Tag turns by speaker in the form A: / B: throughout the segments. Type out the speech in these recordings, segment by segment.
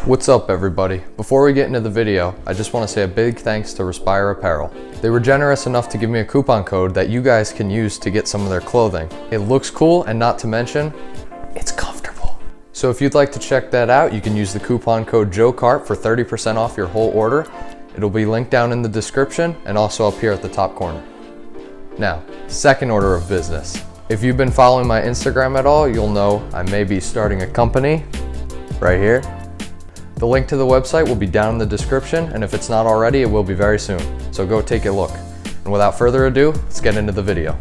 A: What's up everybody? Before we get into the video, I just want to say a big thanks to Respire Apparel. They were generous enough to give me a coupon code that you guys can use to get some of their clothing. It looks cool, and not to mention, it's comfortable. So if you'd like to check that out, you can use the coupon code JOECART for 30% off your whole order. It'll be linked down in the description and also up here at the top corner. Now, second order of business. If you've been following my Instagram at all, you'll know I may be starting a company right here. The link to the website will be down in the description, and if it's not already, it will be very soon. So go take a look. And without further ado, let's get into the video.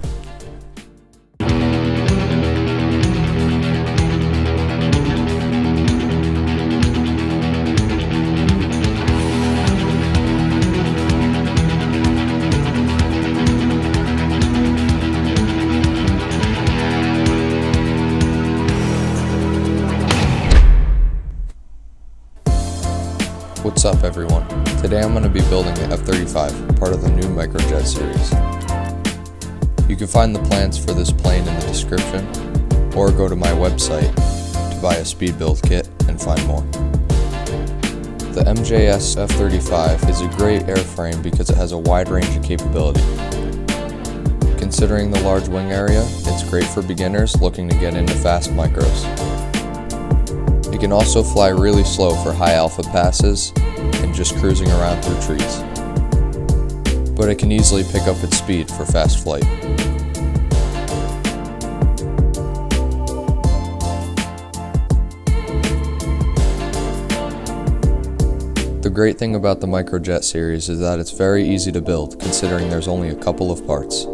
A: What's up everyone? Today I'm going to be building the F-35, part of the new microjet series. You can find the plans for this plane in the description, or go to my website to buy a speed build kit and find more. The MJS F-35 is a great airframe because it has a wide range of capability. Considering the large wing area, it's great for beginners looking to get into fast micros. It can also fly really slow for high alpha passes and just cruising around through trees. But it can easily pick up its speed for fast flight. The great thing about the microjet series is that it's very easy to build, considering there's only a couple of parts.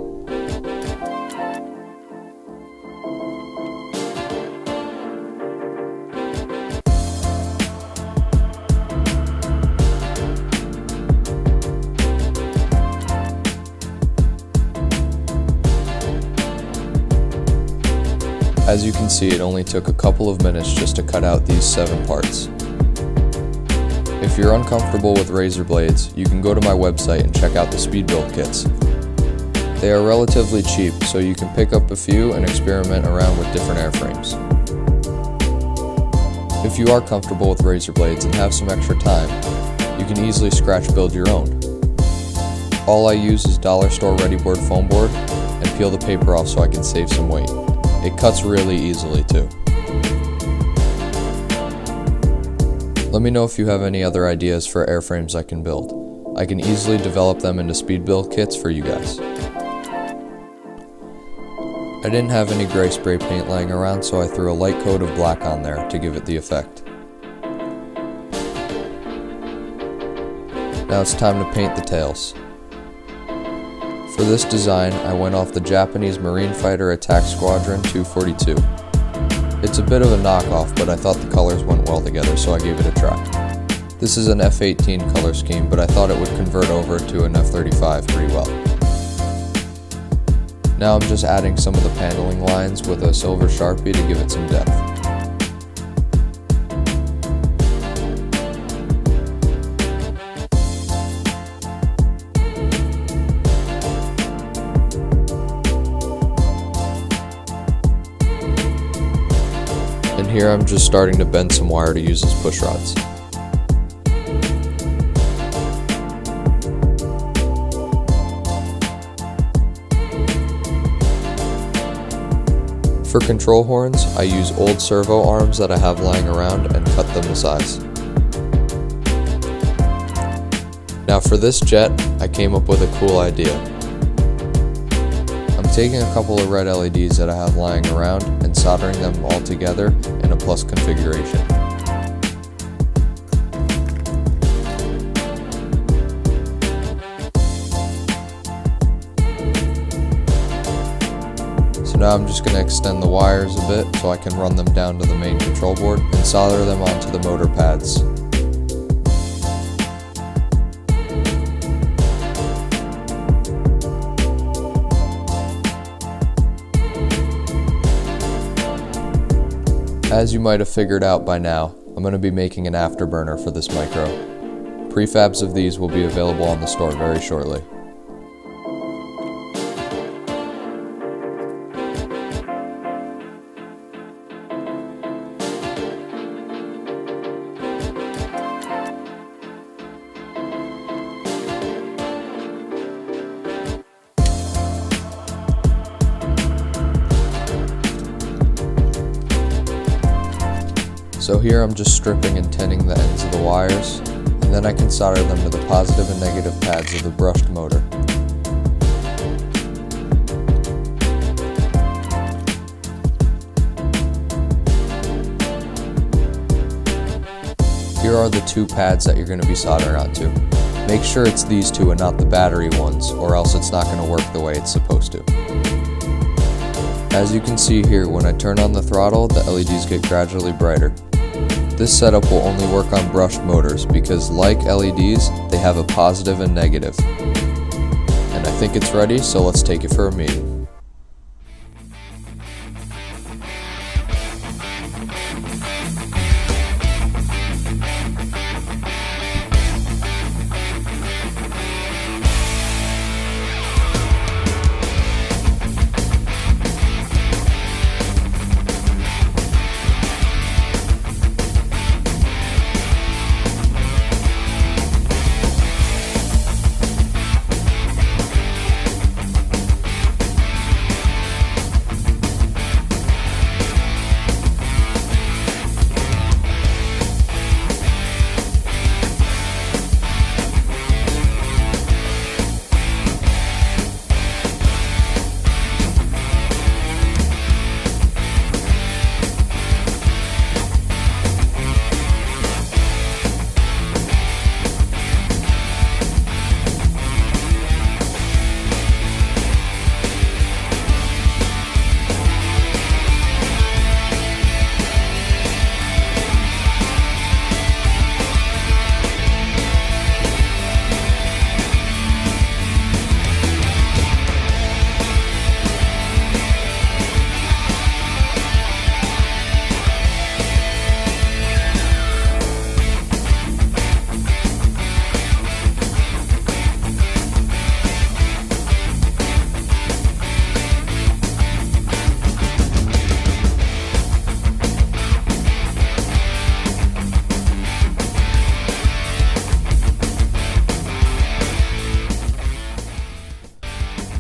A: As you can see, it only took a couple of minutes just to cut out these 7 parts. If you're uncomfortable with razor blades, you can go to my website and check out the speed build kits. They are relatively cheap, so you can pick up a few and experiment around with different airframes. If you are comfortable with razor blades and have some extra time, you can easily scratch build your own. All I use is dollar store ready board foam board and peel the paper off so I can save some weight. It cuts really easily too. Let me know if you have any other ideas for airframes I can build. I can easily develop them into speed build kits for you guys. I didn't have any gray spray paint lying around, so I threw a light coat of black on there to give it the effect. Now it's time to paint the tails. For this design, I went off the Japanese Marine Fighter Attack Squadron 242. It's a bit of a knockoff, but I thought the colors went well together, so I gave it a try. This is an F-18 color scheme, but I thought it would convert over to an F-35 pretty well. Now I'm just adding some of the paneling lines with a silver Sharpie to give it some depth. And here I'm just starting to bend some wire to use as push rods. For control horns, I use old servo arms that I have lying around and cut them to size. Now for this jet, I came up with a cool idea. I'm taking a couple of red LEDs that I have lying around and soldering them all together in a plus configuration. So now I'm just going to extend the wires a bit so I can run them down to the main control board and solder them onto the motor pads. As you might have figured out by now, I'm going to be making an afterburner for this micro. Prefabs of these will be available on the store very shortly. So here I'm just stripping and tinning the ends of the wires, and then I can solder them to the positive and negative pads of the brushed motor. Here are the two pads that you're going to be soldering onto. Make sure it's these two and not the battery ones, or else it's not going to work the way it's supposed to. As you can see here, when I turn on the throttle, the LEDs get gradually brighter. This setup will only work on brushed motors because, like LEDs, they have a positive and negative. And I think it's ready, so let's take it for a meeting.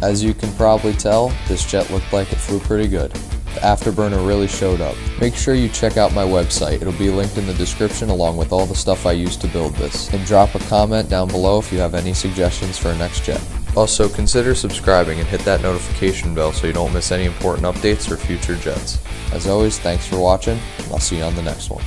A: As you can probably tell, this jet looked like it flew pretty good. The afterburner really showed up. Make sure you check out my website, it'll be linked in the description along with all the stuff I used to build this. And drop a comment down below if you have any suggestions for a next jet. Also, consider subscribing and hit that notification bell so you don't miss any important updates for future jets. As always, thanks for watching, and I'll see you on the next one.